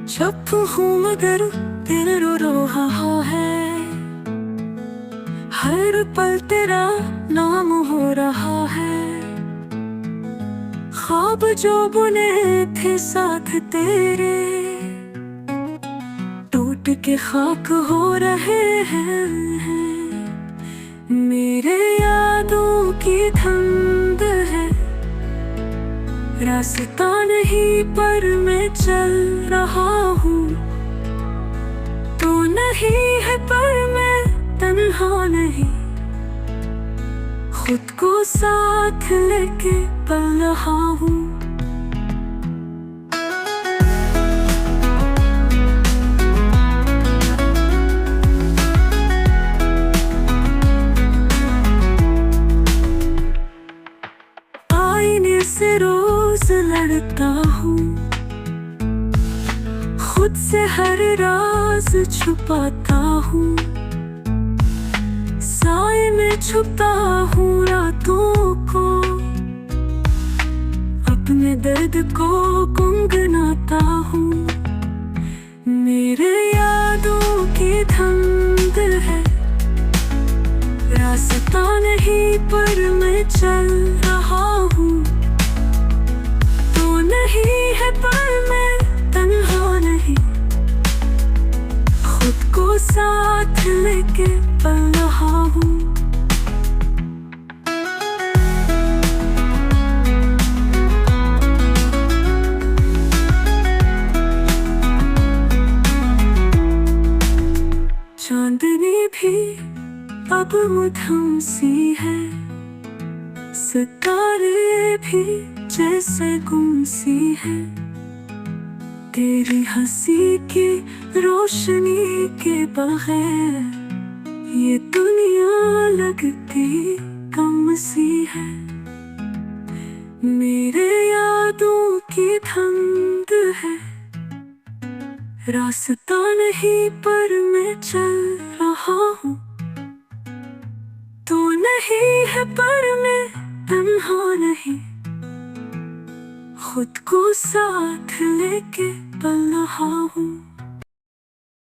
चुप हूँ मगर दिल रो रहा है, हर पल तेरा नाम हो रहा है। ख्वाब जो बुने थे साथ तेरे टूट के खाक हो रहे हैं। मेरे यादों की धुंध है, रास्ता नहीं पर मैं चल रहा हूँ। तू नहीं है पर मैं तन्हा नहीं, खुद को साथ लेके पल रहा हूँ। आईने से रोज लड़ता हूँ, खुद से हर राज छुपाता हूँ। साए में छुपता हूँ रातों को, अपने दर्द को गुनगुनाता हूँ। मेरे यादों की धुंध है, रास्ता नहीं पर मैं चल रहा हूँ। तू नहीं है पर मैं तन्हा नहीं, खुद को साथ लेके पल रहा हूँ। चांदनी भी अब मध्यम सी है, सितारे भी जैसे गुम सी है। तेरी हंसी की रोशनी के बगैर ये दुनिया लगती कम सी है। मेरे यादों की धुंध है, रास्ता नहीं पर मैं चल रहा हूँ। तू नहीं है पर मैं तन्हा नहीं, खुद को साथ लेके पल रहा हूँ।